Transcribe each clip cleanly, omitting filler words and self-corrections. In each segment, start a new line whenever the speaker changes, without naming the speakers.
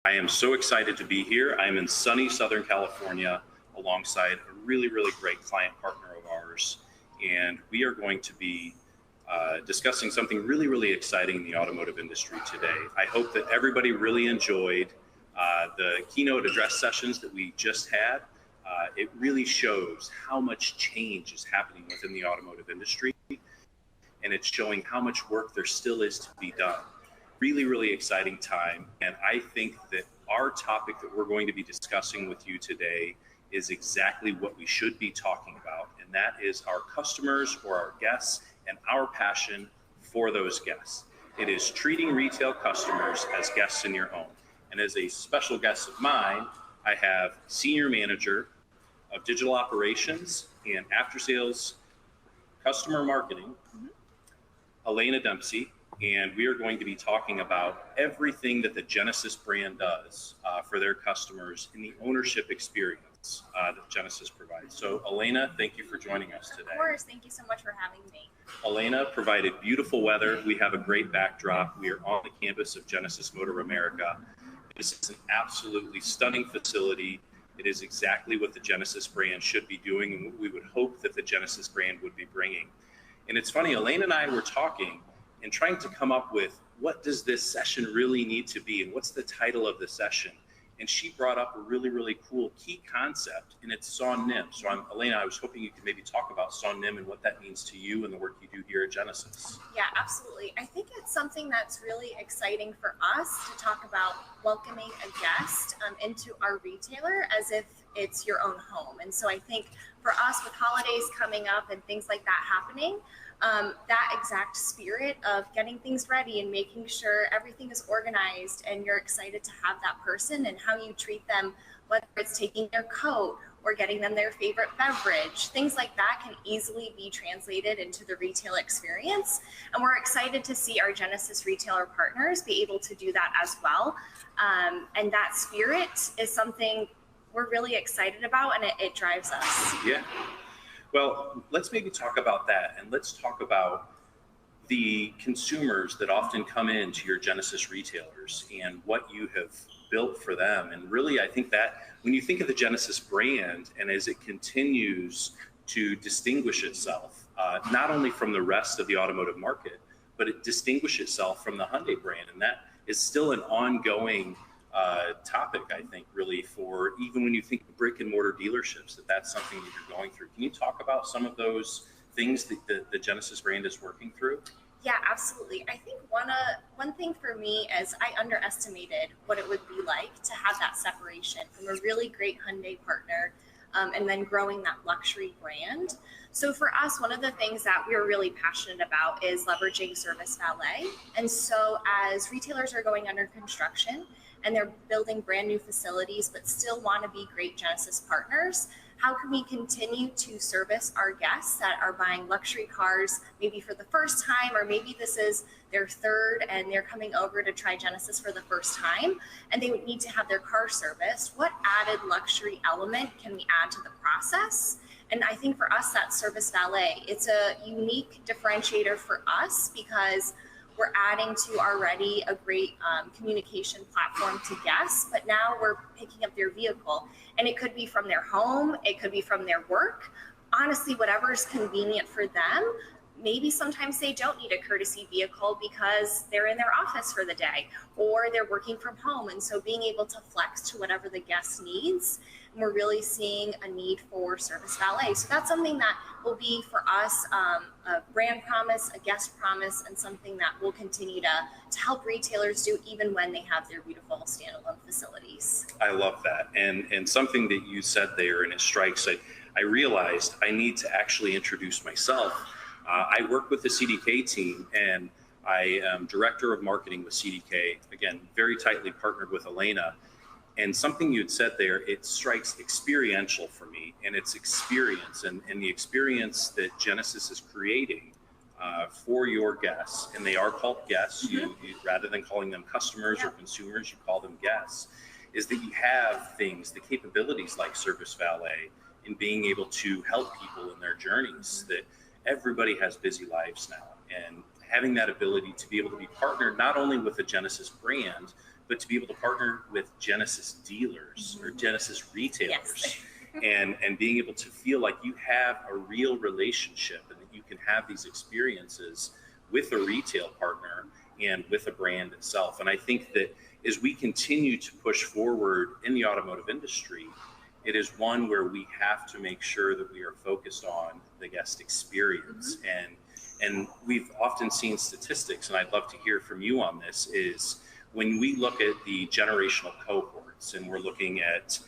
I am so excited to be here. I'm in sunny Southern California alongside a really, really great client partner of ours. And we are going to be discussing something really, really exciting in the automotive industry today. I hope that everybody really enjoyed the keynote address sessions that we just had. It really shows how much change is happening within the automotive industry, and it's showing how much work there still is to be done. Really, really exciting time. And I think that our topic that we're going to be discussing with you today is exactly what we should be talking about. And that is our customers or our guests and our passion for those guests. It is treating retail customers as guests in your home. And as a special guest of mine, I have Senior Manager of Digital Operations and After Sales Customer Marketing, Elena Dempsey. And we are going to be talking about everything that the Genesis brand does for their customers in the ownership experience that Genesis provides. So Elena, thank you for joining us today.
Of course, thank you so much for having me.
Elena provided beautiful weather. We have a great backdrop. We are on the campus of Genesis Motor America. This is an absolutely stunning facility. It is exactly what the Genesis brand should be doing and what we would hope that the Genesis brand would be bringing. And it's funny, Elena and I were talking and trying to come up with what does this session really need to be and what's the title of the session. And she brought up a really, really cool key concept, and it's SON-NIM. So Elena, I was hoping you could maybe talk about SON-NIM and what that means to you and the work you do here at Genesis.
Yeah, absolutely. I think it's something that's really exciting for us to talk about welcoming a guest into our retailer as if it's your own home. And so I think for us, with holidays coming up and things like that happening, that exact spirit of getting things ready and making sure everything is organized and you're excited to have that person and how you treat them, whether it's taking their coat or getting them their favorite beverage, things like that can easily be translated into the retail experience. And we're excited to see our Genesis retailer partners be able to do that as well. And that spirit is something we're really excited about, and it drives us.
Yeah. Well, let's maybe talk about that, and let's talk about the consumers that often come into your Genesis retailers and what you have built for them. And really, I think that when you think of the Genesis brand and as it continues to distinguish itself, not only from the rest of the automotive market, but it distinguishes itself from the Hyundai brand. And that is still an ongoing topic, I think, really, for even when you think of brick and mortar dealerships, that's something that you're going through. Can you talk about some of those things that the Genesis brand is working through?
Yeah, absolutely. I think one thing for me is I underestimated what it would be like to have that separation from a really great Hyundai partner and then growing that luxury brand. So for us, one of the things that we're really passionate about is leveraging service valet. And so as retailers are going under construction and they're building brand new facilities, but still want to be great Genesis partners, how can we continue to service our guests that are buying luxury cars, maybe for the first time, or maybe this is their third and they're coming over to try Genesis for the first time, and they would need to have their car serviced. What added luxury element can we add to the process? And I think for us, that's service valet. It's a unique differentiator for us because we're adding to already a great communication platform to guests, but now we're picking up their vehicle. And it could be from their home, it could be from their work. Honestly, whatever is convenient for them. Maybe sometimes they don't need a courtesy vehicle because they're in their office for the day or they're working from home. And so being able to flex to whatever the guest needs, and we're really seeing a need for service valet. So that's something that will be for us a brand promise, a guest promise, and something that we'll continue to help retailers do even when they have their beautiful standalone facilities.
I love that. And something that you said there, and it strikes, I realized I need to actually introduce myself. I work with the Cdk team, and I am director of marketing with Cdk, again, very tightly partnered with Elena. And something you had said there, it strikes experiential for me, and it's experience and the experience that Genesis is creating for your guests, and they are called guests. Mm-hmm. You rather than calling them customers or consumers, you call them guests, is that you have things, the capabilities like service valet, in being able to help people in their journeys. That everybody has busy lives now, and having that ability to be able to be partnered not only with the Genesis brand, but to be able to partner with Genesis dealers or Genesis retailers.
Yes.
and being able to feel like you have a real relationship and that you can have these experiences with a retail partner and with a brand itself. And I think that as we continue to push forward in the automotive industry, it is one where we have to make sure that we are focused on the guest experience. And we've often seen statistics, and I'd love to hear from you on this, is when we look at the generational cohorts and we're looking at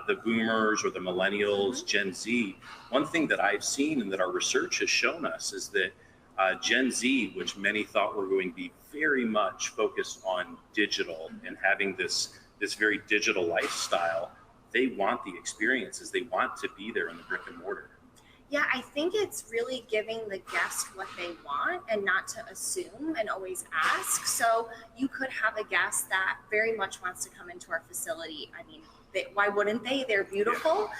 the boomers or the millennials, Gen Z, one thing that I've seen and that our research has shown us is that Gen Z, which many thought were going to be very much focused on digital and having this very digital lifestyle, they want the experiences. They want to be there in the brick and mortar.
Yeah, I think it's really giving the guest what they want and not to assume and always ask. So you could have a guest that very much wants to come into our facility. I mean, why wouldn't they? They're beautiful.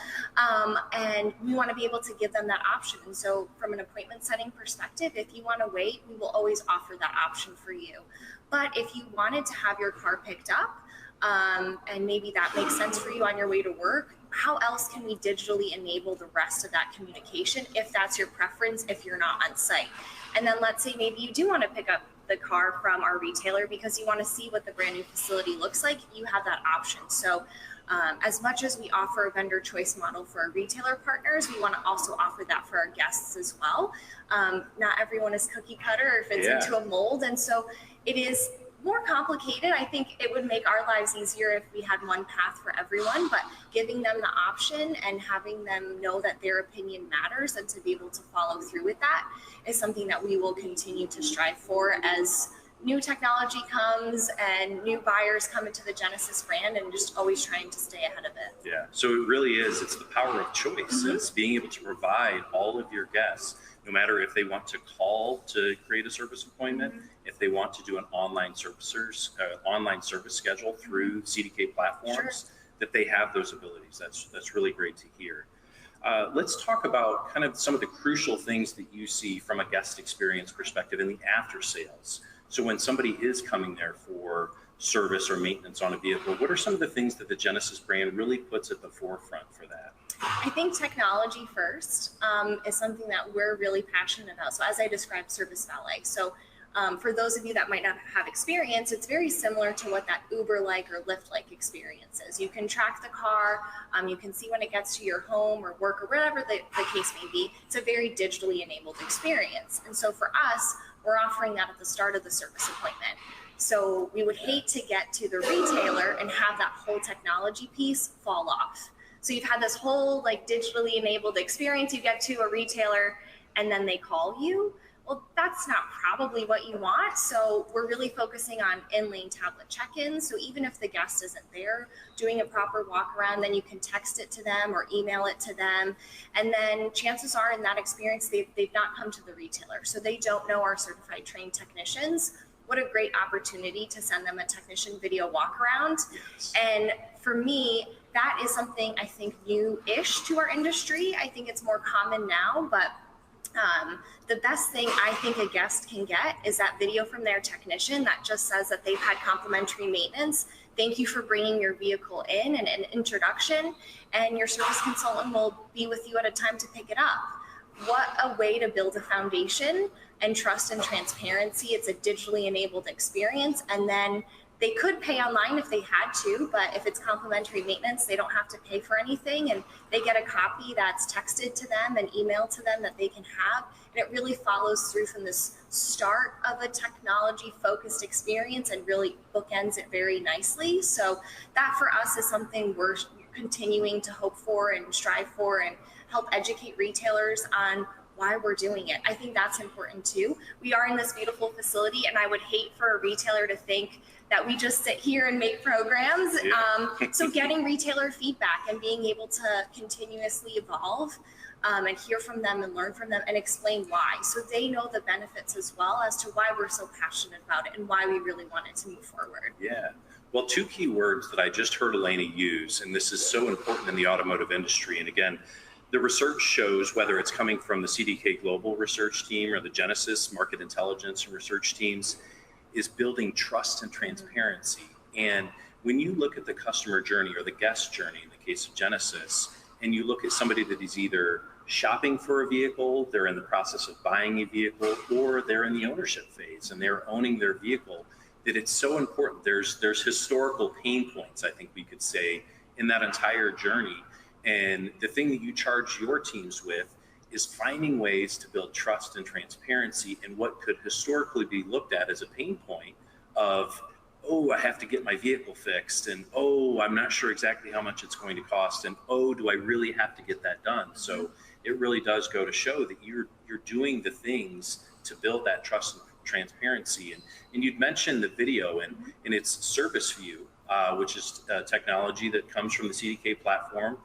And we want to be able to give them that option. And so from an appointment setting perspective, if you want to wait, we will always offer that option for you. But if you wanted to have your car picked up, and maybe that makes sense for you on your way to work, how else can we digitally enable the rest of that communication if that's your preference, if you're not on site? And then let's say maybe you do want to pick up the car from our retailer because you want to see what the brand new facility looks like, you have that option. So as much as we offer a vendor choice model for our retailer partners, we want to also offer that for our guests as well. Not everyone is cookie cutter or fits into a mold. And so it is more complicated. I think it would make our lives easier if we had one path for everyone, but giving them the option and having them know that their opinion matters and to be able to follow through with that is something that we will continue to strive for as new technology comes and new buyers come into the Genesis brand, and just always trying to stay ahead of it.
Yeah, so it really is, it's the power of choice. It's being able to provide all of your guests, no matter if they want to call to create a service appointment, if they want to do an online service schedule through CDK platforms, that they have those abilities. That's really great to hear. Let's talk about kind of some of the crucial things that you see from a guest experience perspective in the after sales. So when somebody is coming there for service or maintenance on a vehicle, what are some of the things that the Genesis brand really puts at the forefront for that?
I think technology first is something that we're really passionate about. So as I described, service valet. So for those of you that might not have experience, it's very similar to what that Uber-like or Lyft-like experience is. You can track the car, you can see when it gets to your home or work or whatever the case may be. It's a very digitally enabled experience. And so for us, we're offering that at the start of the service appointment. So we would hate to get to the retailer and have that whole technology piece fall off. So you've had this whole like digitally enabled experience, you get to a retailer and then they call you. Well, that's not probably what you want. So we're really focusing on in-lane tablet check-ins. So even if the guest isn't there doing a proper walk around, then you can text it to them or email it to them. And then chances are in that experience, they've not come to the retailer. So they don't know our certified trained technicians. What a great opportunity to send them a technician video walk around.
Yes.
And for me, that is something I think new-ish to our industry. I think it's more common now, but the best thing I think a guest can get is that video from their technician that just says that they've had complimentary maintenance. Thank you for bringing your vehicle in and an introduction, and your service consultant will be with you at a time to pick it up. What a way to build a foundation and trust and transparency. It's a digitally enabled experience, and then they could pay online if they had to, but if it's complimentary maintenance, they don't have to pay for anything, and they get a copy that's texted to them and emailed to them that they can have. And it really follows through from this start of a technology-focused experience and really bookends it very nicely. So that for us is something we're continuing to hope for and strive for and help educate retailers on why we're doing it. I think that's important too. We are in this beautiful facility, and I would hate for a retailer to think that we just sit here and make programs. So getting retailer feedback and being able to continuously evolve and hear from them and learn from them and explain why. So they know the benefits as well as to why we're so passionate about it and why we really want it to move forward.
Yeah. Well, two key words that I just heard Elena use, and this is so important in the automotive industry. And again, the research shows, whether it's coming from the CDK Global research team or the Genesis market intelligence and research teams, is building trust and transparency And when you look at the customer journey or the guest journey in the case of Genesis, and you look at somebody that is either shopping for a vehicle, they're in the process of buying a vehicle, or they're in the ownership phase and they're owning their vehicle, that it's so important. There's historical pain points, I think we could say, in that entire journey. And the thing that you charge your teams with is finding ways to build trust and transparency in what could historically be looked at as a pain point of, oh, I have to get my vehicle fixed, and oh, I'm not sure exactly how much it's going to cost, and oh, do I really have to get that done? So it really does go to show that you're doing the things to build that trust and transparency. And you'd mentioned the video and its service view, which is technology that comes from the CDK platform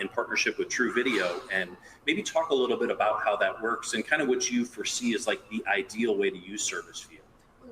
in partnership with True Video, and maybe talk a little bit about how that works and kind of what you foresee as like the ideal way to use service view.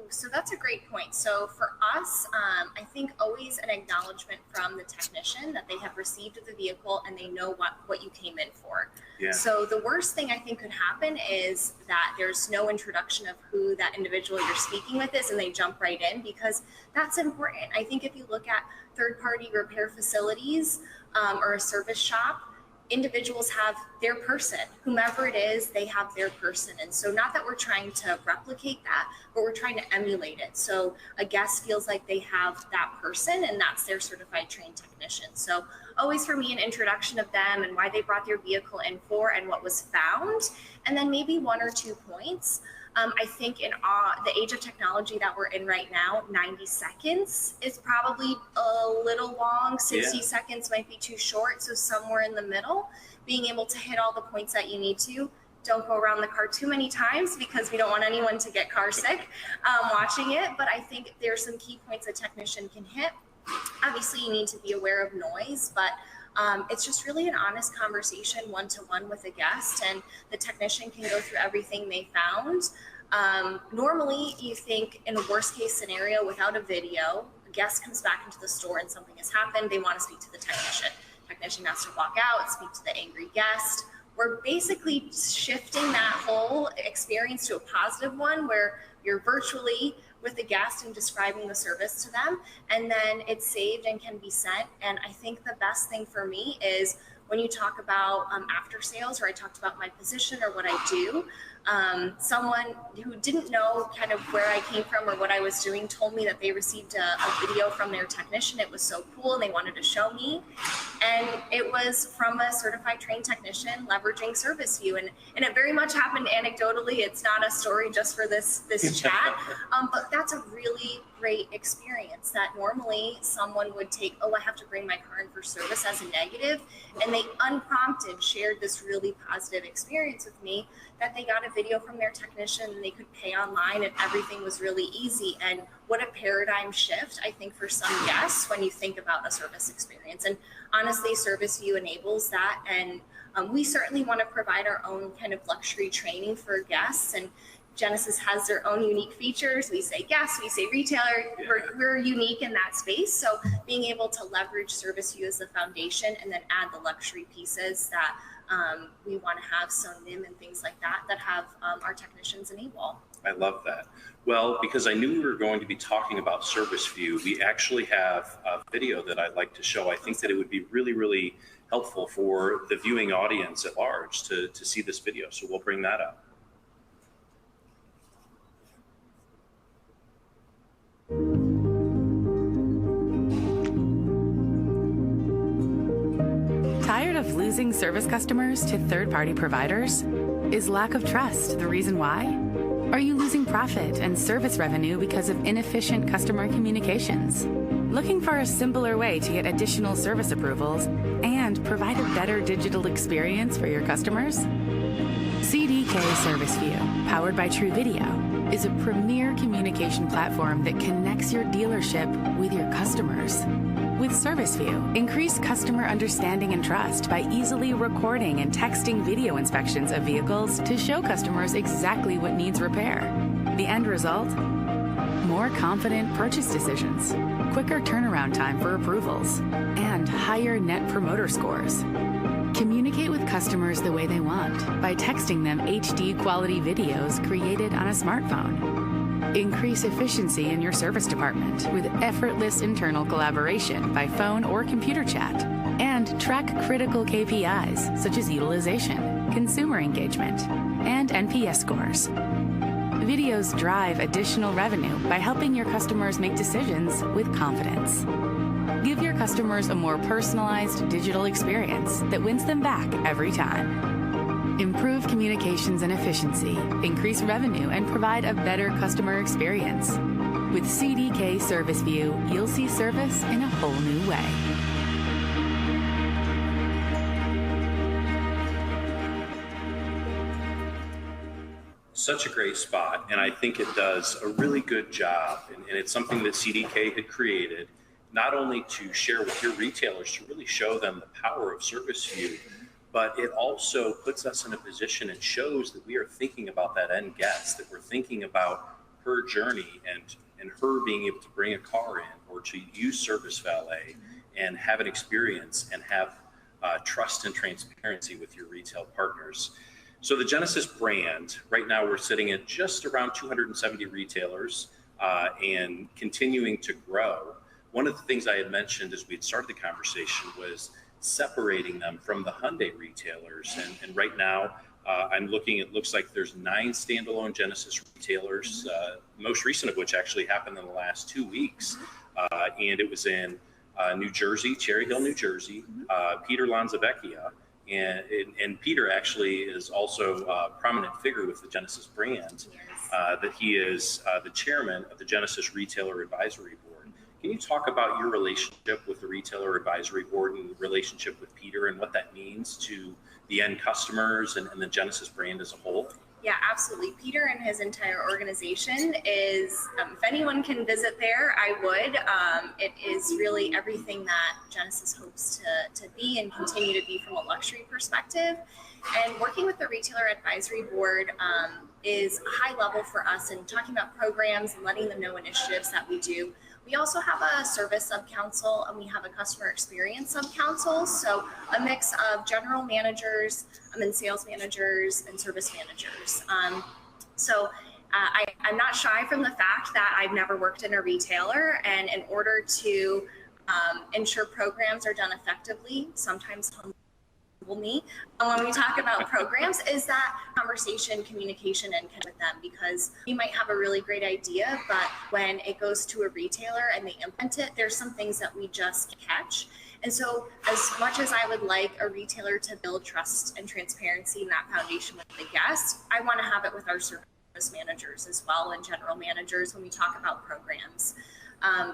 So that's a great point. So for us, I think always an acknowledgement from the technician that they have received the vehicle and they know what you came in for.
Yeah.
So the worst thing I think could happen is that there's no introduction of who that individual you're speaking with is and they jump right in, because that's important. I think if you look at third-party repair facilities or a service shop, individuals have their person, whomever it is, they have their person. And so not that we're trying to replicate that, but we're trying to emulate it. So a guest feels like they have that person and that's their certified trained technician. So always for me, an introduction of them and why they brought their vehicle in for and what was found. And then maybe 1 or 2 points. I think in the age of technology that we're in right now, 90 seconds is probably a little long. 60 seconds might be too short. So somewhere in the middle, being able to hit all the points that you need to. Don't go around the car too many times because we don't want anyone to get car sick watching it. But I think there's some key points a technician can hit. Obviously, you need to be aware of noise, but it's just really an honest conversation one-to-one with a guest, and the technician can go through everything they found. Normally, you think in a worst case scenario without a video, a guest comes back into the store and something has happened. They want to speak to the technician. Technician has to walk out, speak to the angry guest. We're basically shifting that whole experience to a positive one where you're virtually with the guest and describing the service to them, and then it's saved and can be sent. And I think the best thing for me is when you talk about after sales, or I talked about my position or what I do, someone who didn't know kind of where I came from or what I was doing told me that they received a video from their technician. It was so cool and they wanted to show me. And it was from a certified trained technician leveraging Service View. And it very much happened anecdotally. It's not a story just for this chat, but that's a really great experience that normally someone would take, oh, I have to bring my car in for service as a negative. And they unprompted shared this really positive experience with me that they got a video from their technician and they could pay online and everything was really easy. And what a paradigm shift, I think, for some guests when you think about a service experience. And honestly, Service View enables that. And we certainly want to provide our own kind of luxury training for guests. And Genesis has their own unique features. We say guests, we say retailer, we're unique in that space. So being able to leverage Service View as the foundation and then add the luxury pieces that we want to have, so NIM and things like that, that have our technicians enable.
I love that. Well, because I knew we were going to be talking about Service View, we actually have a video that I'd like to show. I think that it would be really, really helpful for the viewing audience at large to see this video. So we'll bring that up.
Tired of losing service customers to third-party providers? Is lack of trust the reason why? Are you losing profit and service revenue because of inefficient customer communications? Looking for a simpler way to get additional service approvals and provide a better digital experience for your customers? CDK Service View, powered by True Video, is a premier communication platform that connects your dealership with your customers. With Service View, increase customer understanding and trust by easily recording and texting video inspections of vehicles to show customers exactly what needs repair. The end result? More confident purchase decisions, quicker turnaround time for approvals, and higher Net Promoter Scores. Communicate with customers the way they want by texting them HD quality videos created on a smartphone. Increase efficiency in your service department with effortless internal collaboration by phone or computer chat. And track critical KPIs such as utilization, consumer engagement, and NPS scores. Videos drive additional revenue by helping your customers make decisions with confidence. Give your customers a more personalized digital experience that wins them back every time. Improve communications and efficiency, increase revenue, and provide a better customer experience. With CDK Service View, you'll see service in a whole new way.
Such a great spot, and I think it does a really good job, and it's something that CDK had created, not only to share with your retailers to really show them the power of Service View, but it also puts us in a position and shows that we are thinking about that end guest, that we're thinking about her journey and her being able to bring a car in or to use Service Valet and have an experience and have trust and transparency with your retail partners. So the Genesis brand, right now we're sitting at just around 270 retailers and continuing to grow. One of the things I had mentioned as we had started the conversation was separating them from the Hyundai retailers. And right now I'm looking, it looks like there's 9 standalone Genesis retailers, most recent of which actually happened in the last 2 weeks. And it was in New Jersey, Cherry Hill, New Jersey, Peter Lanzavecchia. And Peter actually is also a prominent figure with the Genesis brand, that he is the chairman of the Genesis Retailer Advisory Board. Can you talk about your relationship with the Retailer Advisory Board and the relationship with Peter and what that means to the end customers and the Genesis brand as a whole?
Yeah, absolutely. Peter and his entire organization is, if anyone can visit there, I would. It is really everything that Genesis hopes to be and continue to be from a luxury perspective. And working with the Retailer Advisory Board is a high level for us in talking about programs and letting them know initiatives that we do. We also have a service sub-council and we have a customer experience sub-council. So a mix of general managers and sales managers and service managers. I'm not shy from the fact that I've never worked in a retailer, and in order to ensure programs are done effectively, sometimes me when we talk about programs is that conversation, communication, and connect with them, because you might have a really great idea, but when it goes to a retailer and they implement it, there's some things that we just catch. And so as much as I would like a retailer to build trust and transparency in that foundation with the guest, I want to have it with our service managers as well and general managers when we talk about programs.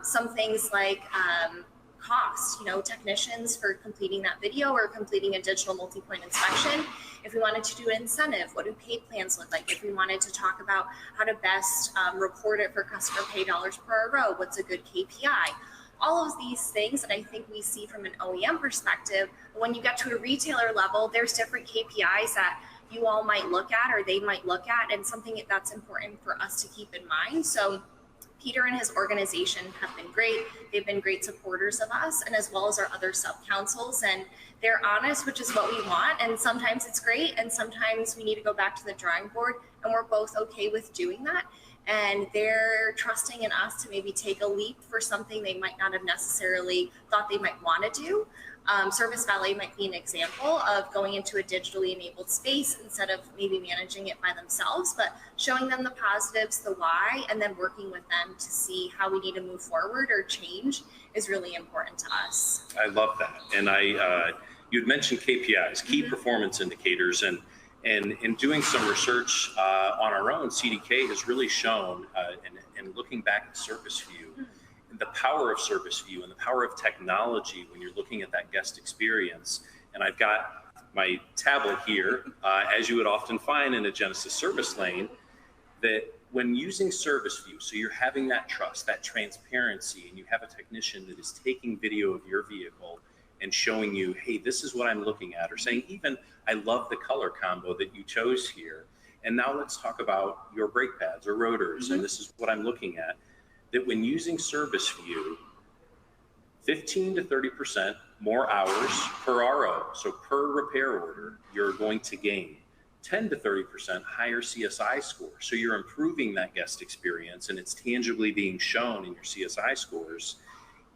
Some things like cost, technicians for completing that video or completing a digital multi-point inspection. If we wanted to do an incentive, what do paid plans look like? If we wanted to talk about how to best report it for customer pay dollars per row, what's a good KPI? All of these things that I think we see from an OEM perspective, when you get to a retailer level, there's different KPIs that you all might look at or they might look at, and something that's important for us to keep in mind. So Peter and his organization have been great. They've been great supporters of us, and as well as our other sub-councils, and they're honest, which is what we want. And sometimes it's great, and sometimes we need to go back to the drawing board, and we're both okay with doing that. And they're trusting in us to maybe take a leap for something they might not have necessarily thought they might want to do. Service Valet might be an example of going into a digitally enabled space instead of maybe managing it by themselves, but showing them the positives, the why, and then working with them to see how we need to move forward or change is really important to us.
I love that. And you'd mentioned KPIs, key performance indicators, and in doing some research on our own, CDK has really shown, and looking back at Service View, the power of Service View and the power of technology when you're looking at that guest experience. And I've got my tablet here, as you would often find in a Genesis service lane, that when using Service View, so you're having that trust, that transparency, and you have a technician that is taking video of your vehicle and showing you, hey, this is what I'm looking at, or saying even, I love the color combo that you chose here. And now let's talk about your brake pads or rotors, and this is what I'm looking at. That when using Service View, 15 to 30% more hours per RO, so per repair order, you're going to gain. 10 to 30% higher CSI score. So you're improving that guest experience, and it's tangibly being shown in your CSI scores,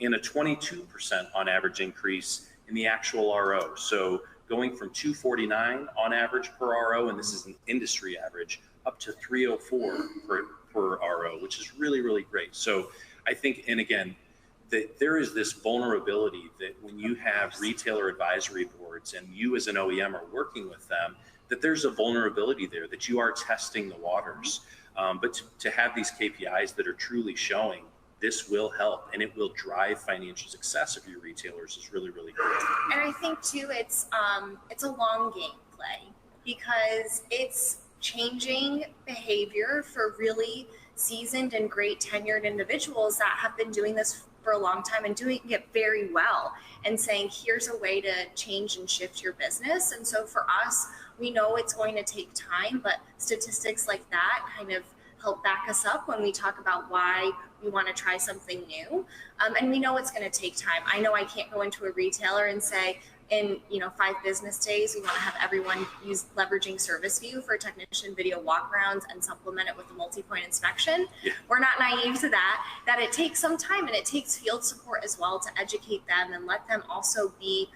and a 22% on average increase in the actual RO. So going from 249 on average per RO, and this is an industry average, up to 304 per RO, which is really, really great. So I think, and again, that there is this vulnerability that when you have retailer advisory boards and you as an OEM are working with them, that there's a vulnerability there, that you are testing the waters. But to have these KPIs that are truly showing this will help and it will drive financial success of your retailers is really, really great.
And I think too, it's a long game play, because it's changing behavior for really seasoned and great tenured individuals that have been doing this for a long time and doing it very well, and saying, here's a way to change and shift your business. And so for us, we know it's going to take time, but statistics like that kind of help back us up when we talk about why we want to try something new. And we know it's going to take time. I know I can't go into a retailer and say, in 5 business days, we want to have everyone use leveraging Service View for technician video walkarounds and supplement it with a multi-point inspection. Yeah. We're not naive to that it takes some time, and it takes field support as well to educate them and let them also be,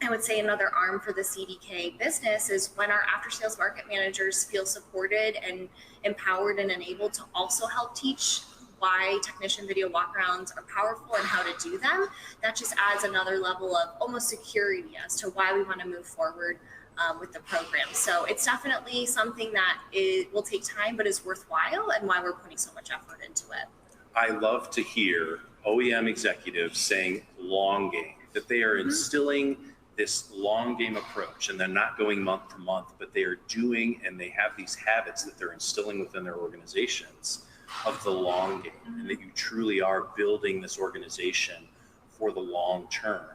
I would say, another arm for the CDK business is when our after sales market managers feel supported and empowered and enabled to also help teach why technician video walkarounds are powerful and how to do them. That just adds another level of almost security as to why we want to move forward with the program. So it's definitely something that will take time, but is worthwhile, and why we're putting so much effort into it.
I love to hear OEM executives saying long game, that they are instilling this long game approach, and they're not going month to month, but they are doing, and they have these habits that they're instilling within their organizations of the long game, and that you truly are building this organization for the long term.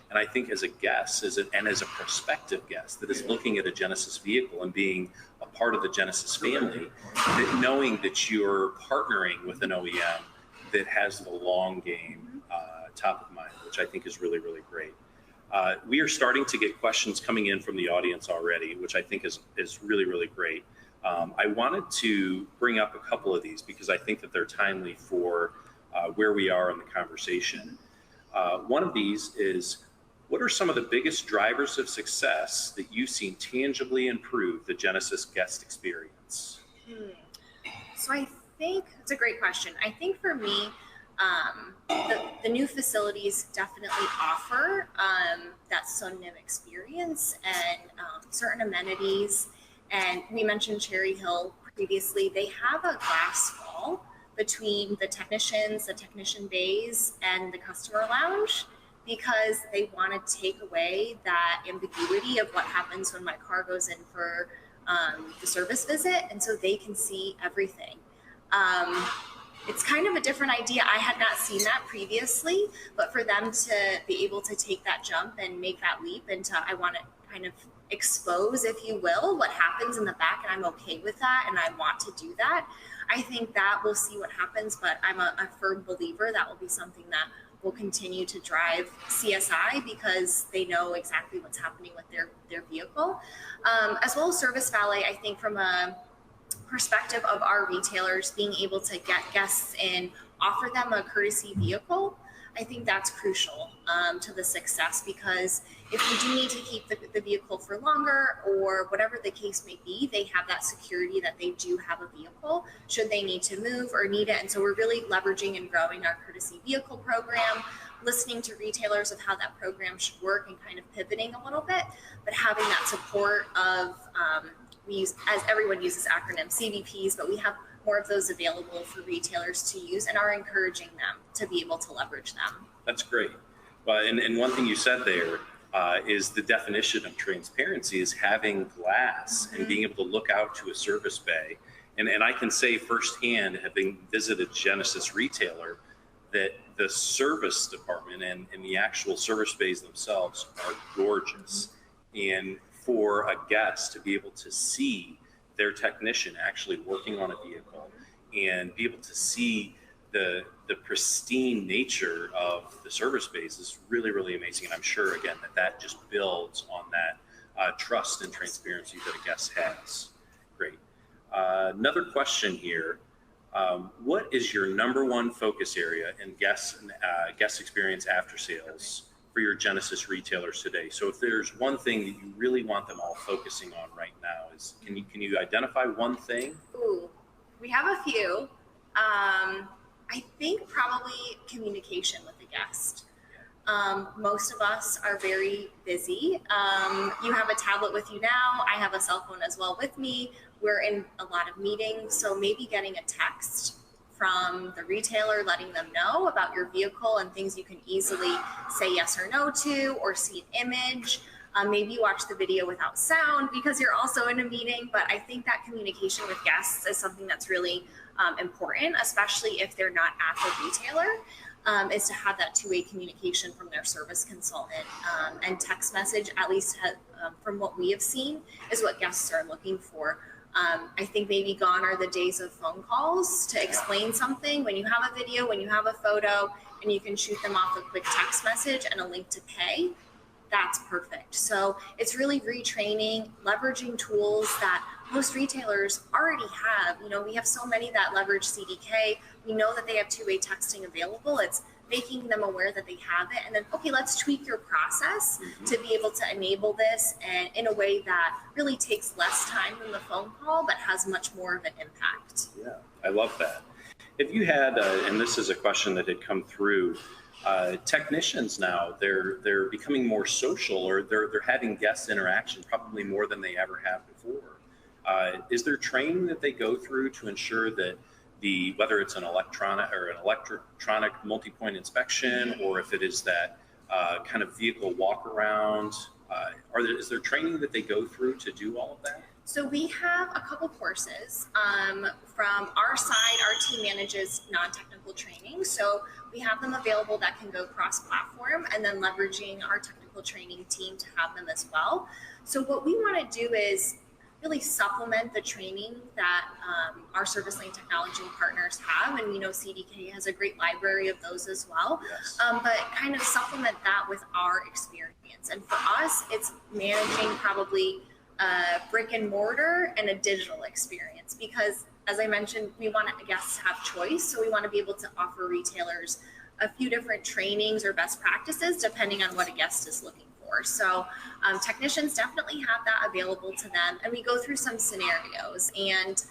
And I think as a guest, as a prospective guest that is looking at a Genesis vehicle and being a part of the Genesis family, that knowing that you're partnering with an OEM that has the long game top of mind, which I think is really, really great. We are starting to get questions coming in from the audience already, which I think is really, really great. I wanted to bring up a couple of these because I think that they're timely for where we are in the conversation. One of these is, what are some of the biggest drivers of success that you've seen tangibly improve the Genesis guest experience?
So I think it's a great question. I think for me, the new facilities definitely offer that Sunnim experience and certain amenities. And we mentioned Cherry Hill previously. They have a glass wall between the technicians, the technician bays, and the customer lounge, because they want to take away that ambiguity of what happens when my car goes in for the service visit, and so they can see everything. It's kind of a different idea. I had not seen that previously, but for them to be able to take that jump and make that leap into, I want to kind of expose, if you will, what happens in the back, and I'm okay with that, and I want to do that. I think that we'll see what happens, but I'm a firm believer that will be something that will continue to drive CSI, because they know exactly what's happening with their vehicle. As well as service valet, I think from a perspective of our retailers being able to get guests in, offer them a courtesy vehicle, I think that's crucial to the success, because if we do need to keep the vehicle for longer or whatever the case may be, they have that security that they do have a vehicle should they need to move or need it. And so we're really leveraging and growing our courtesy vehicle program, listening to retailers of how that program should work and kind of pivoting a little bit, but having that support of, we use, as everyone uses acronyms, CVPs, but we have more of those available for retailers to use and are encouraging them to be able to leverage them. That's
great. Well, and one thing you said there is the definition of transparency is having glass and being able to look out to a service bay. And I can say firsthand, having visited Genesis retailer, that the service department and the actual service bays themselves are gorgeous. And for a guest to be able to see their technician actually working on a vehicle and be able to see the pristine nature of the service bays is really, really amazing. And I'm sure, again, that just builds on that trust and transparency that a guest has. Great. Another question here. What is your number one focus area in guest experience after sales for your Genesis retailers today? So if there's one thing that you really want them all focusing on right now, can you identify one thing?
Ooh, we have a few. I think probably communication with the guest. Most of us are very busy. You have a tablet with you now. I have a cell phone as well with me. We're in a lot of meetings. So maybe getting a text from the retailer, letting them know about your vehicle and things you can easily say yes or no to, or see an image. Maybe you watch the video without sound because you're also in a meeting. But I think that communication with guests is something that's really important, especially if they're not at the retailer. Is to have that two-way communication from their service consultant, and text message, at least from what we have seen, is what guests are looking for. I think maybe gone are the days of phone calls to explain something. When you have a video, when you have a photo, and you can shoot them off a quick text message and a link to pay, that's perfect. So it's really retraining, leveraging tools that most retailers already have. You know, we have so many that leverage CDK. We know that they have two-way texting available. It's making them aware that they have it, and then, okay, let's tweak your process to be able to enable this, and in a way that really takes less time than the phone call, but has much more of an impact.
Yeah, I love that. If you had, and this is a question that had come through, technicians now, they're becoming more social, or they're having guest interaction probably more than they ever have before. Is there training that they go through to ensure that whether it's an electronic multi-point inspection, or if it is that kind of vehicle walk around, is there training that they go through to do all of that?
So we have a couple courses. From our side, our team manages non-technical training. So we have them available that can go cross-platform, and then leveraging our technical training team to have them as well. So what we want to do is really supplement the training that our service lane technology partners have. And we know CDK has a great library of those as well.
Yes.
But kind of supplement that with our experience. And for us, it's managing probably brick and mortar and a digital experience, because as I mentioned, we want guests to have choice. So we want to be able to offer retailers a few different trainings or best practices depending on what a guest is looking for. So technicians definitely have that available to them. And we go through some scenarios, and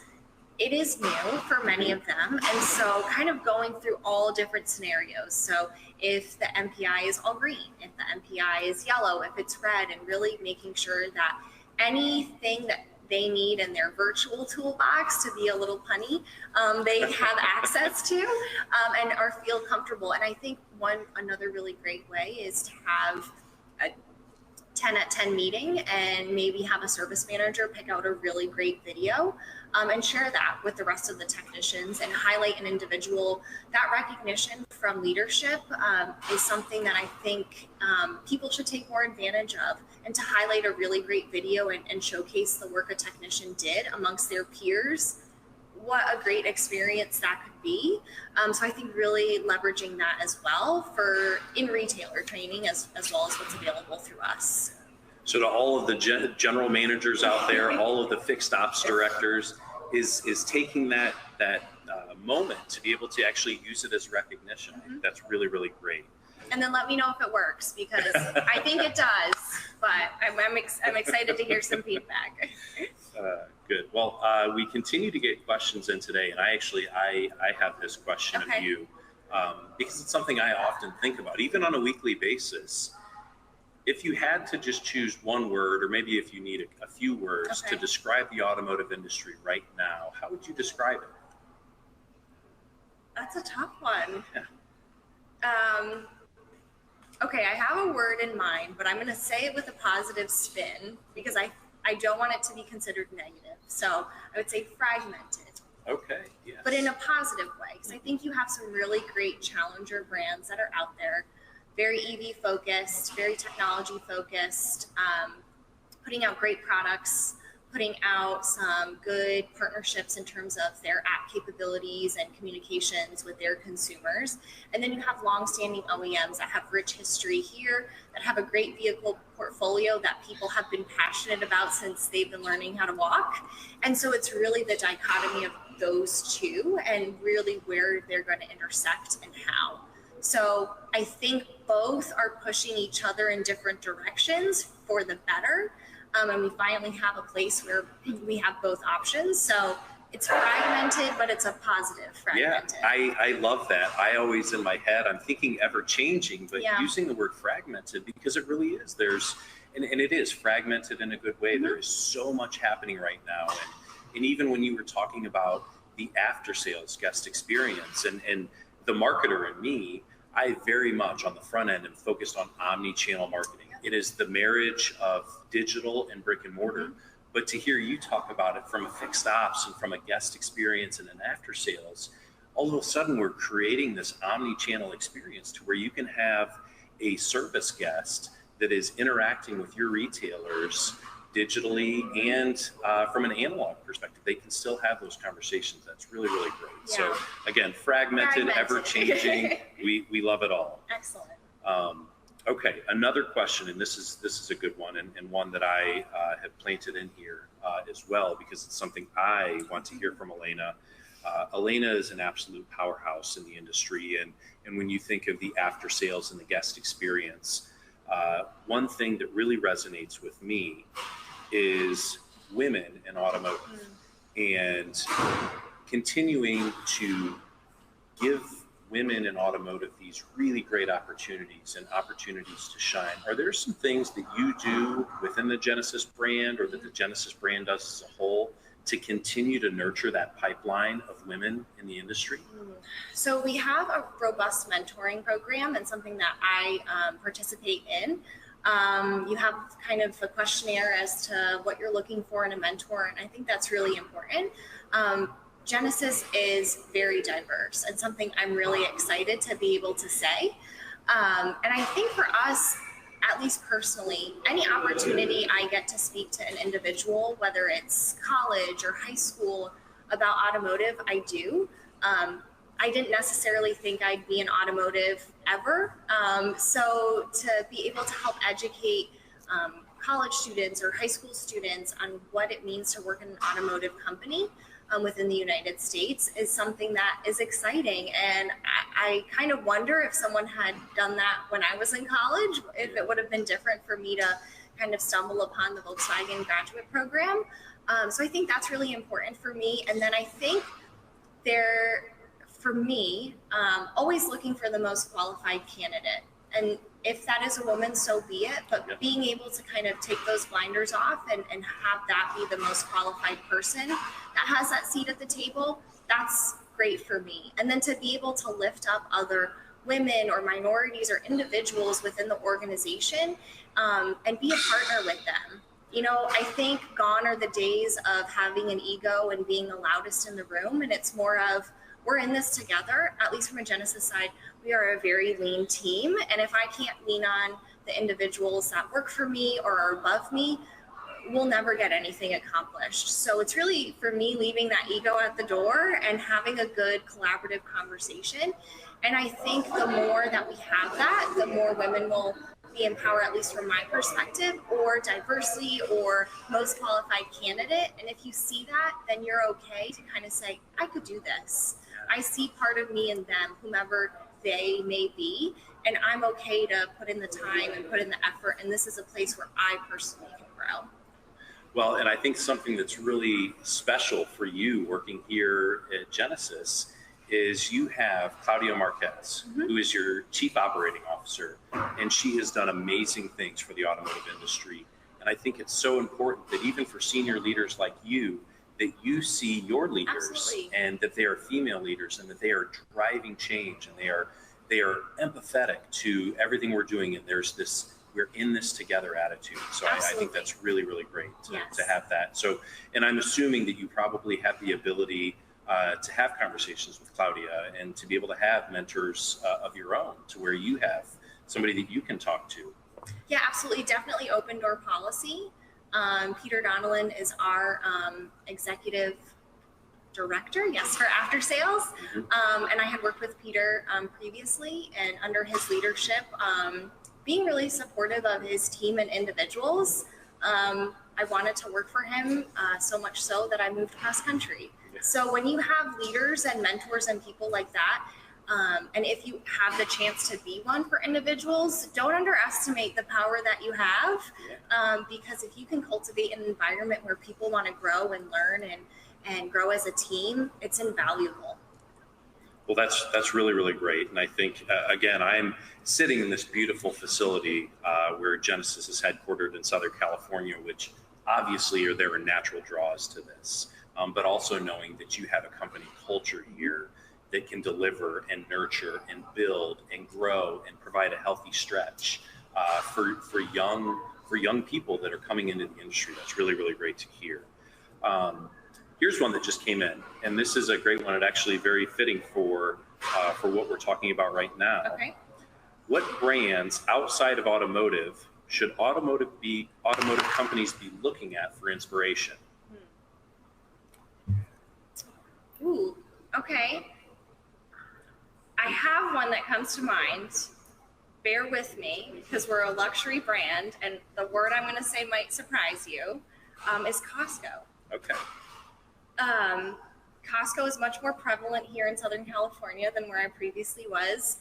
it is new for many of them. And so kind of going through all different scenarios. So if the MPI is all green, if the MPI is yellow, if it's red, and really making sure that anything that they need in their virtual toolbox, to be a little punny, they have access to, and feel comfortable. And I think another really great way is to have a 10 at 10 meeting, and maybe have a service manager pick out a really great video and share that with the rest of the technicians, and highlight an individual. That recognition from leadership is something that I think people should take more advantage of, and to highlight a really great video and showcase the work a technician did amongst their peers. What a great experience that could be. So I think really leveraging that as well for in retailer training as well as what's available through us.
So to all of the general managers out there, all of the fixed ops directors, is taking that moment to be able to actually use it as recognition. That's really, really great.
And then let me know if it works, because I think it does, but I'm excited to hear some feedback.
Good. Well, we continue to get questions in today, and I have this question of you, because it's something I often think about, even on a weekly basis. If you had to just choose one word, or maybe if you need a few words to describe the automotive industry right now, how would you describe it?
That's a tough one. Okay, I have a word in mind, but I'm going to say it with a positive spin, because I don't want it to be considered negative. So I would say fragmented.
Okay, yes.
But in a positive way, because I think you have some really great challenger brands that are out there, very EV focused, very technology focused, putting out great products, putting out some good partnerships in terms of their app capabilities and communications with their consumers. And then you have longstanding OEMs that have rich history here, that have a great vehicle portfolio that people have been passionate about since they've been learning how to walk. And so it's really the dichotomy of those two and really where they're going to intersect and how. So I think both are pushing each other in different directions for the better. And we finally have a place where we have both options. So it's fragmented, but it's a positive fragmented.
Yeah, I love that. I always, in my head, I'm thinking ever changing, but using the word fragmented because it really is. And it is fragmented in a good way. There is so much happening right now. And even when you were talking about the after sales guest experience and the marketer in me, I very much on the front end am focused on omni-channel marketing. It is the marriage of digital and brick and mortar. But to hear you talk about it from a fixed ops and from a guest experience and an after sales, all of a sudden we're creating this omni-channel experience to where you can have a service guest that is interacting with your retailers digitally and from an analog perspective. They can still have those conversations. That's really, really great.
Yeah.
So again, fragmented, ever-changing. We love it all.
Excellent.
Okay, another question, and this is a good one, and one that I have planted in here as well, because it's something I want to hear from Elena. Elena is an absolute powerhouse in the industry, and when you think of the after sales and the guest experience, one thing that really resonates with me is women in automotive and continuing to give women in automotive these really great opportunities and opportunities to shine. Are there some things that you do within the Genesis brand or that the Genesis brand does as a whole to continue to nurture that pipeline of women in the industry?
So we have a robust mentoring program and something that I participate in. You have kind of a questionnaire as to what you're looking for in a mentor, and I think that's really important. Genesis is very diverse and something I'm really excited to be able to say. And I think for us, at least personally, any opportunity I get to speak to an individual, whether it's college or high school about automotive, I do. I didn't necessarily think I'd be in automotive ever. So to be able to help educate college students or high school students on what it means to work in an automotive company within the United States is something that is exciting. And I kind of wonder if someone had done that when I was in college, if it would have been different for me to kind of stumble upon the Volkswagen graduate program. So I think that's really important for me. And then I think for me, always looking for the most qualified candidate. And if that is a woman, so be it. But being able to kind of take those blinders off and have that be the most qualified person that has that seat at the table, that's great for me. And then to be able to lift up other women or minorities or individuals within the organization and be a partner with them. You know, I think gone are the days of having an ego and being the loudest in the room. And it's more of, we're in this together. At least from a Genesis side, we are a very lean team. And if I can't lean on the individuals that work for me or are above me, we'll never get anything accomplished. So it's really, for me, leaving that ego at the door and having a good collaborative conversation. And I think the more that we have that, the more women will be empowered, at least from my perspective, or diversity or most qualified candidate. And if you see that, then you're okay to kind of say, I could do this. I see part of me in them, whomever they may be, and I'm okay to put in the time and put in the effort. And this is a place where I personally can grow.
Well, and I think something that's really special for you working here at Genesis is you have Claudia Marquez, who is your Chief Operating Officer, and she has done amazing things for the automotive industry. And I think it's so important that even for senior leaders like you, that you see your leaders and that they are female leaders and that they are driving change and they are empathetic to everything we're doing. And there's this, we're in this together attitude. So I think that's really, really great to have that. So, and I'm assuming that you probably have the ability to have conversations with Claudia and to be able to have mentors of your own to where you have somebody that you can talk to.
Yeah, absolutely. Definitely open door policy. Peter Donnellan is our executive director, yes, for after sales. And I had worked with Peter previously, and under his leadership, being really supportive of his team and individuals, I wanted to work for him so much so that I moved cross country. So when you have leaders and mentors and people like that, and if you have the chance to be one for individuals, don't underestimate the power that you have, because if you can cultivate an environment where people want to grow and learn and grow as a team, it's invaluable.
Well, that's really, really great. And I think, again, I'm sitting in this beautiful facility where Genesis is headquartered in Southern California, which obviously there are natural draws to this, but also knowing that you have a company culture here that can deliver and nurture and build and grow and provide a healthy stretch for young people that are coming into the industry. That's really, really great to hear. Here's one that just came in, and this is a great one. It's actually very fitting for what we're talking about right now.
Okay.
What brands outside of automotive should automotive companies be looking at for inspiration?
Ooh, okay. I have one that comes to mind. Bear with me, because we're a luxury brand, and the word I'm going to say might surprise you, is Costco.
Okay.
Costco is much more prevalent here in Southern California than where I previously was,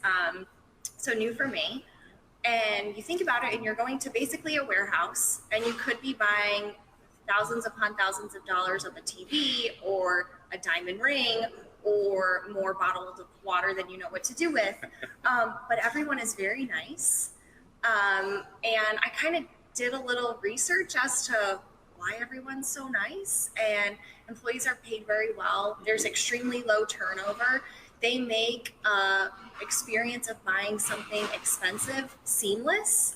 so new for me. And you think about it, and you're going to basically a warehouse, and you could be buying thousands upon thousands of dollars of a TV or a diamond ring or more bottles of water than you know what to do with. But everyone is very nice. And I kind of did a little research as to why everyone's so nice, and employees are paid very well. There's extremely low turnover. They make experience of buying something expensive seamless.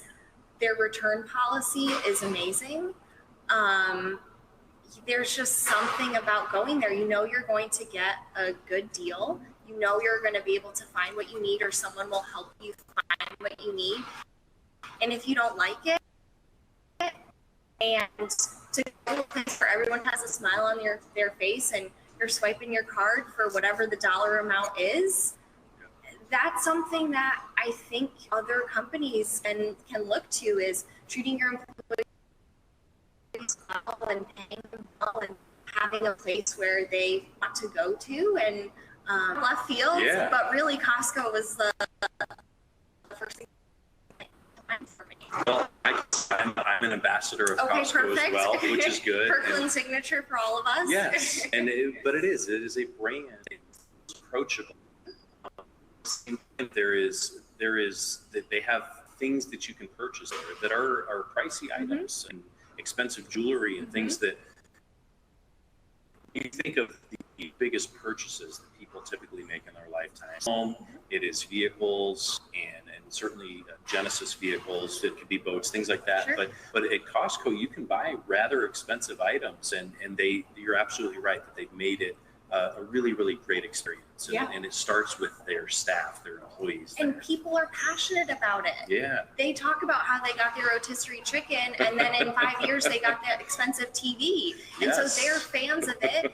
Their return policy is amazing. There's just something about going there. You know you're going to get a good deal. You know you're going to be able to find what you need, or someone will help you find what you need. And if you don't like it, and to go to a place where everyone has a smile on their face and you're swiping your card for whatever the dollar amount is, that's something that I think other companies can look to, is treating your employees well and paying them well and having a place where they want to go to, and left field.
Yeah.
But really Costco was the first thing for me.
Well, I'm an ambassador of
Okay,
Costco
perfect.
as well, which is good.
Kirkland signature for all of us.
Yes, but it is a brand. It's approachable. There is that they have things that you can purchase there that are pricey items and expensive jewelry and things that you think of the biggest purchases that people typically make in their lifetime. Home, it is vehicles and certainly Genesis vehicles. It could be boats, things like that.
Sure.
But at Costco, you can buy rather expensive items, and you're absolutely right that they've made it a really, really great experience. And it starts with their staff, their employees.
And people are passionate about it.
Yeah.
They talk about how they got their rotisserie chicken, and then in 5 years they got that expensive TV. And so they're fans of it.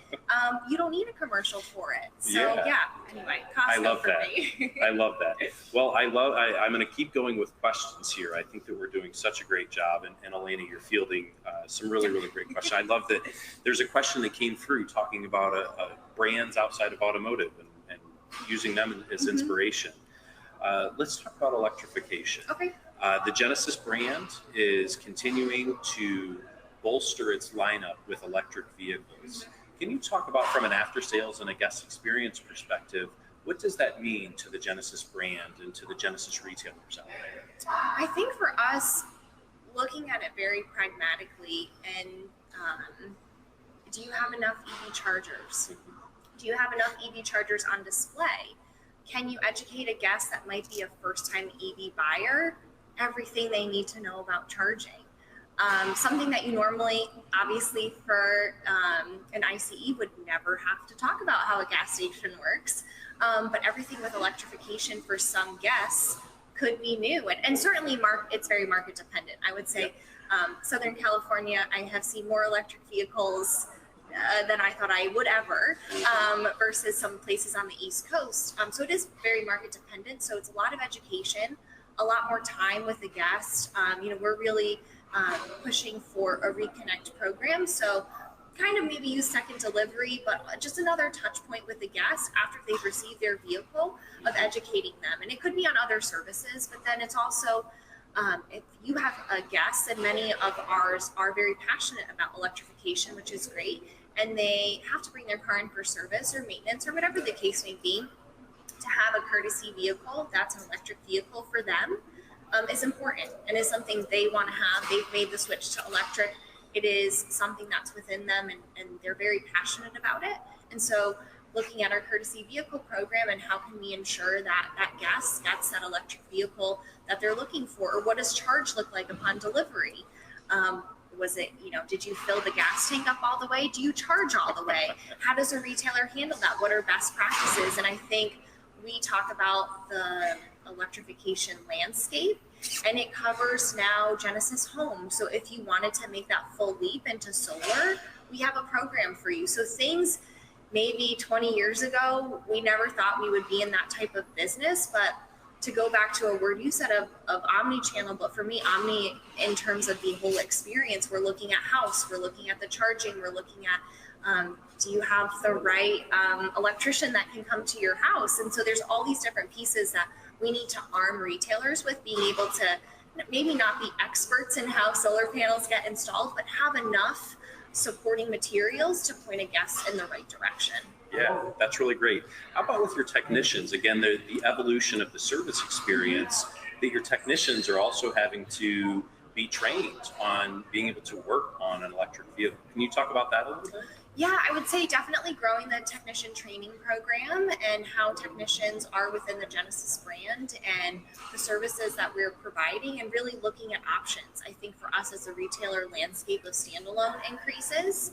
You don't need a commercial for it. So anyway, Costco
I love
for
that.
me.
I love that. Well, I'm going to keep going with questions here. I think that we're doing such a great job. And Elena, you're fielding some really, really great questions. I love that there's a question that came through talking about brands outside of automotive and using them as inspiration. Let's talk about electrification.
Okay.
The Genesis brand is continuing to bolster its lineup with electric vehicles. Can you talk about, from an after sales and a guest experience perspective, what does that mean to the Genesis brand and to the Genesis retailers out there?
I think for us, looking at it very pragmatically, and do you have enough EV chargers? Do you have enough EV chargers on display? Can you educate a guest that might be a first-time EV buyer everything they need to know about charging? Something that you normally, obviously for an ICE would never have to talk about how a gas station works, but everything with electrification for some guests could be new. And certainly it's very market dependent. I would say Southern California, I have seen more electric vehicles than I thought I would ever, versus some places on the East Coast. So it is very market dependent. So it's a lot of education, a lot more time with the guest. We're really pushing for a reconnect program. So kind of maybe use second delivery, but just another touch point with the guest after they've received their vehicle of educating them. And it could be on other services, but then it's also, if you have a guest, and many of ours are very passionate about electrification, which is great, and they have to bring their car in for service or maintenance or whatever the case may be, to have a courtesy vehicle that's an electric vehicle for them is important and is something they want to have. They've made the switch to electric. It is something that's within them, and they're very passionate about it. And so looking at our courtesy vehicle program and how can we ensure that that guest gets that electric vehicle that they're looking for, or what does charge look like upon delivery? Was it, did you fill the gas tank up all the way? Do you charge all the way? How does a retailer handle that? What are best practices? And I think we talk about the electrification landscape, and it covers now Genesis Home. So if you wanted to make that full leap into solar, we have a program for you. So things maybe 20 years ago, we never thought we would be in that type of business, but to go back to a word you said of omni-channel, but for me, omni in terms of the whole experience, we're looking at house, we're looking at the charging, we're looking at, do you have the right electrician that can come to your house? And so there's all these different pieces that we need to arm retailers with, being able to maybe not be experts in how solar panels get installed, but have enough supporting materials to point a guest in the right direction.
Yeah, that's really great. How about with your technicians? Again, the evolution of the service experience, that your technicians are also having to be trained on being able to work on an electric vehicle. Can you talk about that a little bit?
Yeah, I would say definitely growing the technician training program and how technicians are within the Genesis brand and the services that we're providing, and really looking at options. I think for us as a retailer, landscape of standalone increases.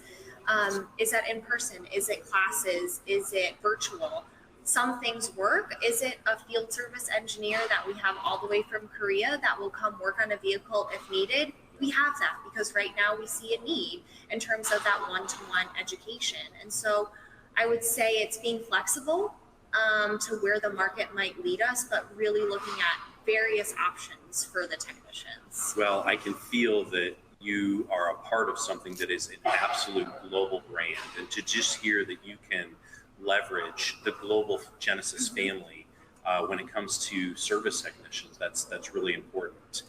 Is that in person? Is it classes? Is it virtual? Some things work. Is it a field service engineer that we have all the way from Korea that will come work on a vehicle if needed? We have that because right now we see a need in terms of that one-to-one education. And so I would say it's being flexible to where the market might lead us, but really looking at various options for the technicians.
Well, I can feel that you are a part of something that is an absolute global brand, and to just hear that you can leverage the global Genesis family when it comes to service technicians, that's really important.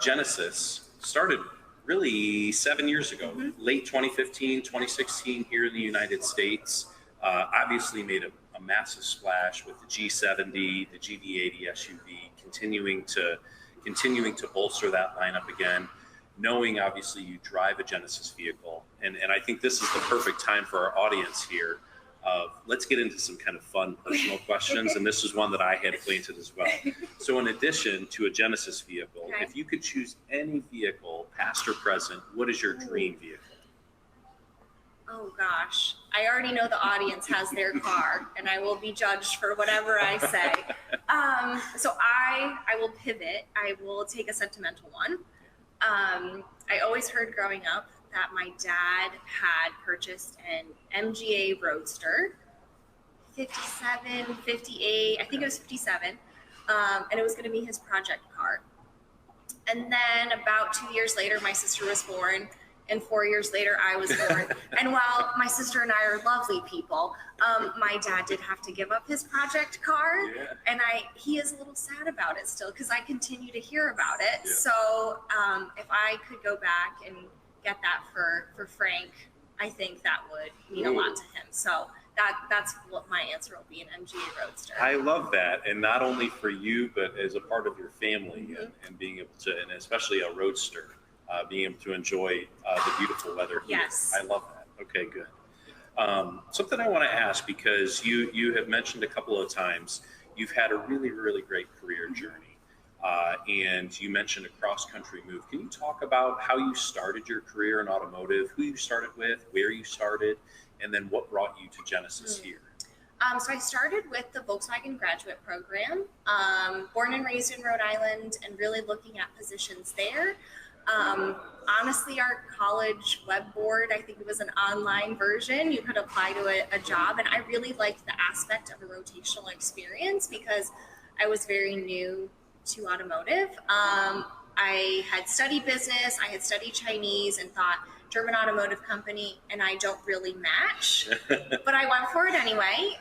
Genesis started really 7 years ago, late 2015, 2016 here in the United States. Obviously made a massive splash with the G70, the GV80 SUV, continuing to bolster that lineup again, knowing obviously you drive a Genesis vehicle. And I think this is the perfect time for our audience here. Let's get into some kind of fun personal questions. And this is one that I had planted as well. So in addition to a Genesis vehicle,
Okay.
if you could choose any vehicle, past or present, what is your dream vehicle?
Oh gosh, I already know the audience has their car, and I will be judged for whatever I say. So I will pivot. I will take a sentimental one. I always heard growing up that my dad had purchased an MGA Roadster, 57, 58, I think it was 57, and it was going to be his project car. And then about 2 years later, my sister was born. And 4 years later, I was born. And while my sister and I are lovely people, my dad did have to give up his project car.
Yeah.
And he is a little sad about it still because I continue to hear about it.
Yeah.
So if I could go back and get that for Frank, I think that would mean a lot to him. So that's what my answer will be, an MGA Roadster.
I love that. And not only for you, but as a part of your family, and being able to, and especially a Roadster. Being able to enjoy the beautiful weather here.
Yes.
I love that. Okay, good. Something I want to ask, because you have mentioned a couple of times, you've had a really, really great career journey. And you mentioned a cross-country move. Can you talk about how you started your career in automotive, who you started with, where you started, and then what brought you to Genesis here?
So I started with the Volkswagen graduate program, born and raised in Rhode Island, and really looking at positions there. Honestly, our college web board, I think it was an online version. You could apply to a job, and I really liked the aspect of a rotational experience because I was very new to automotive. I had studied business, I had studied Chinese, and thought German automotive company, and I don't really match, but I went for it anyway,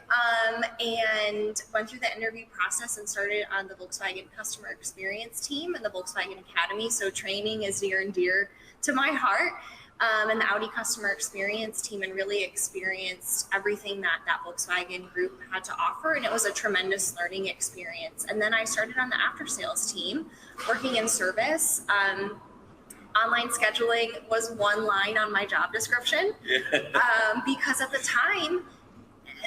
and went through the interview process and started on the Volkswagen customer experience team and the Volkswagen Academy. So training is near and dear to my heart, and the Audi customer experience team, and really experienced everything that Volkswagen group had to offer. And it was a tremendous learning experience. And then I started on the after sales team, working in service. Online scheduling was one line on my job description, because at the time,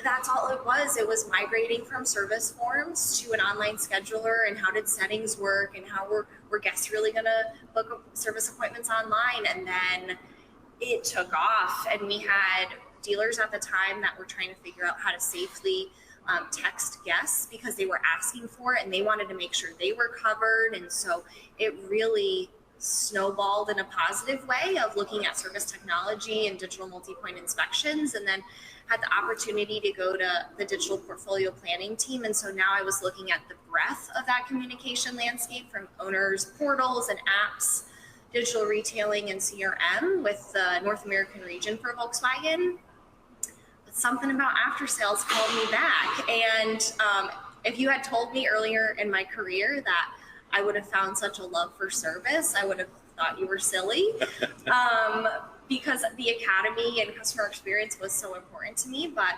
that's all it was. It was migrating from service forms to an online scheduler, and how did settings work, and how were guests really going to book service appointments online. And then it took off, and we had dealers at the time that were trying to figure out how to safely text guests because they were asking for it, and they wanted to make sure they were covered. And so it really snowballed in a positive way of looking at service technology and digital multi-point inspections, and then had the opportunity to go to the digital portfolio planning team. And so now I was looking at the breadth of that communication landscape, from owners, portals and apps, digital retailing, and CRM with the North American region for Volkswagen. But something about after sales called me back. And if you had told me earlier in my career that I would have found such a love for service, I would have thought you were silly, because the academy and customer experience was so important to me. But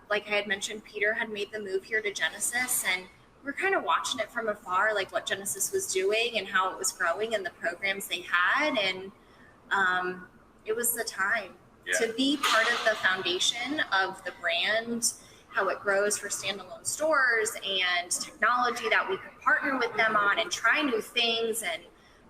like I had mentioned, Peter had made the move here to Genesis, and we're kind of watching it from afar, like what Genesis was doing and how it was growing and the programs they had. And it was the time to be part of the foundation of the brand, how it grows for standalone stores, and technology that we could partner with them on and try new things. And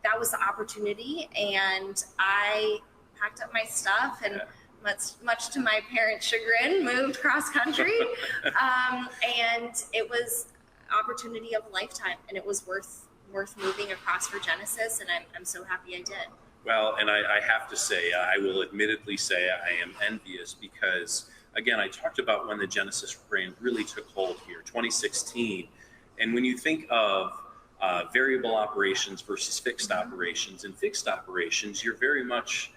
that was the opportunity. And I packed up my stuff and much to my parents' chagrin, moved cross country. And it was opportunity of a lifetime, and it was worth moving across for Genesis. And I'm so happy I did.
Well, and I have to say, I will admittedly say I am envious because, again, I talked about when the Genesis brand really took hold here, 2016. And when you think of variable operations versus fixed operations, in fixed operations, you're very much,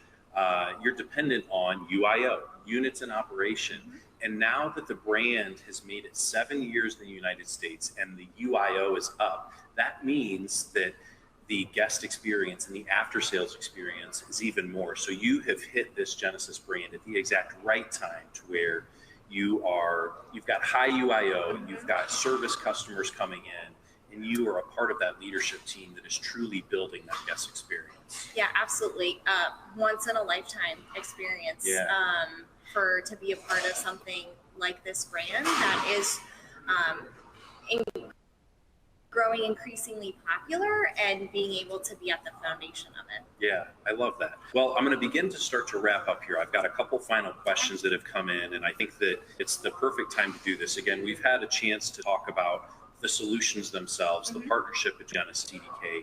you're dependent on UIO, units in operation. And now that the brand has made it 7 years in the United States and the UIO is up, that means that the guest experience and the after sales experience is even more. So you have hit this Genesis brand at the exact right time, to where you've got high UIO, you've got service customers coming in, and you are a part of that leadership team that is truly building that guest experience.
Yeah, absolutely. Once in a lifetime experience. To be a part of something like this brand that is growing increasingly popular, and being able to be at the foundation of it.
Yeah, I love that. Well, I'm going to begin to start to wrap up here. I've got a couple final questions that have come in, and I think that it's the perfect time to do this. Again, we've had a chance to talk about the solutions themselves, the partnership with Genesis Cdk,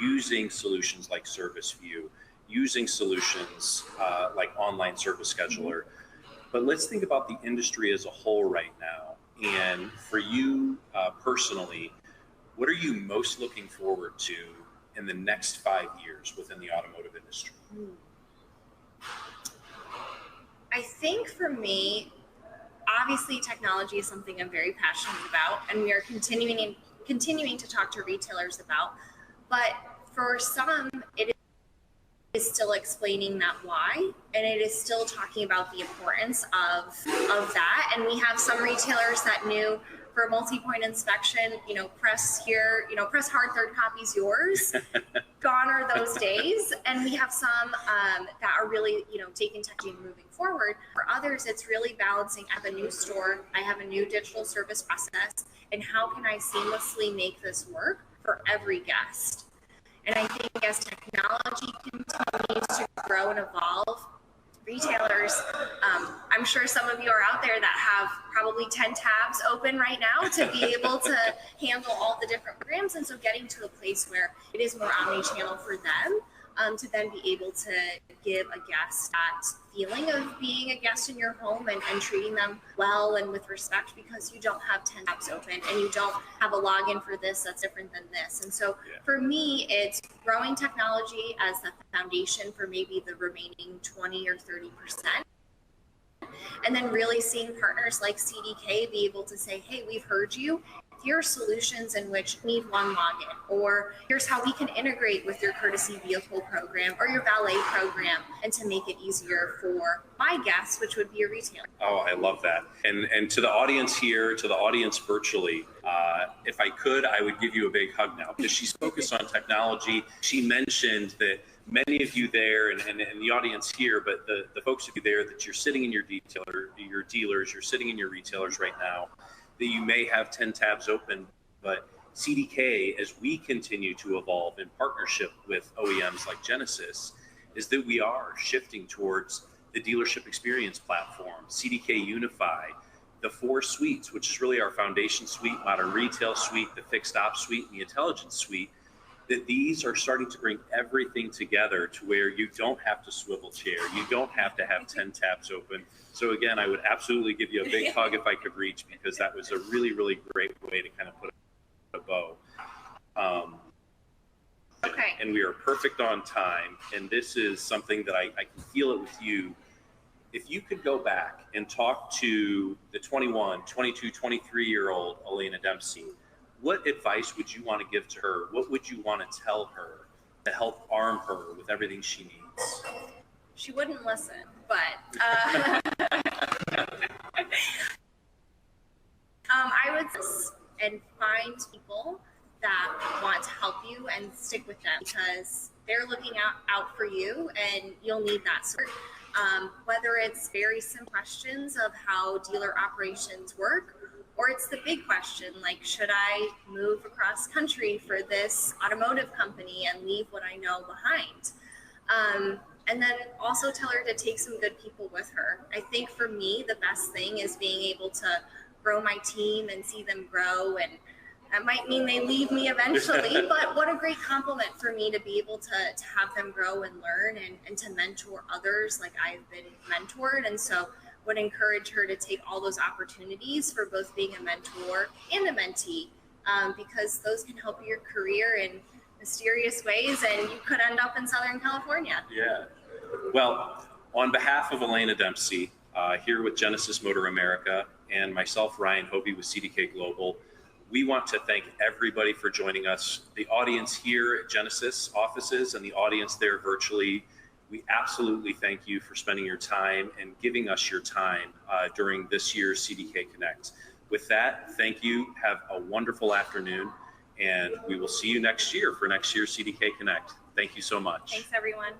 using solutions like Service View, using solutions like Online Service Scheduler. But let's think about the industry as a whole right now. And for you personally, what are you most looking forward to in the next 5 years within the automotive industry?
I think for me, obviously technology is something I'm very passionate about, and we are continuing to talk to retailers about. But for some, it is still explaining that why, and it is still talking about the importance of that. And we have some retailers that knew for multi-point inspection, press here, press hard, third copy's yours. Gone are those days. And we have some that are really, taking technology and moving forward. For others, it's really balancing at the new store. I have a new digital service process, and how can I seamlessly make this work for every guest? And I think as technology continues to grow and evolve, retailers. I'm sure some of you are out there that have probably 10 tabs open right now to be able to handle all the different programs. And so getting to a place where it is more omni-channel for them, to then be able to give a guest that feeling of being a guest in your home and treating them well and with respect, because you don't have 10 tabs open and you don't have a login for this that's different than this. And so for me, it's growing technology as the foundation for maybe the remaining 20 or 30%. And then really seeing partners like CDK be able to say, hey, we've heard you. Here are solutions in which need one login, or here's how we can integrate with your courtesy vehicle program or your valet program, and to make it easier for my guests, which would be a retailer.
Oh, I love that. And to the audience here, to the audience virtually, if I could, I would give you a big hug now, because she's focused on technology. She mentioned that many of you there and the audience here, but the folks of you there, that you're sitting in your dealers, you're sitting in your retailers right now, that you may have 10 tabs open, but CDK, as we continue to evolve in partnership with OEMs like Genesis, is that we are shifting towards the dealership experience platform, CDK Unify, the 4 suites, which is really our foundation suite, modern retail suite, the fixed ops suite, and the intelligence suite, that these are starting to bring everything together to where you don't have to swivel chair, you don't have to have 10 tabs open. So again, I would absolutely give you a big hug if I could reach, because that was a really, really great way to kind of put a bow.
Okay.
And we are perfect on time. And this is something that I can feel it with you. If you could go back and talk to the 21, 22, 23-year-old Elena Dempsey, what advice would you want to give to her? What would you want to tell her to help arm her with everything she needs?
She wouldn't listen, but I would and find people that want to help you and stick with them, because they're looking out for you and you'll need that support. Whether it's very simple questions of how dealer operations work, or it's the big question, like, should I move across country for this automotive company and leave what I know behind? And then also tell her to take some good people with her. I think for me, the best thing is being able to grow my team and see them grow. And that might mean they leave me eventually, but what a great compliment for me to be able to have them grow and learn and to mentor others like I've been mentored. And so would encourage her to take all those opportunities for both being a mentor and a mentee, because those can help your career in mysterious ways, and you could end up in Southern California.
Yeah. Well, on behalf of Elena Dempsey, here with Genesis Motor America, and myself, Ryan Hobie with CDK Global, we want to thank everybody for joining us. The audience here at Genesis offices and the audience there virtually, we absolutely thank you for spending your time and giving us your time during this year's CDK Connect. With that, thank you. Have a wonderful afternoon, and we will see you next year for next year's CDK Connect. Thank you so much.
Thanks, everyone.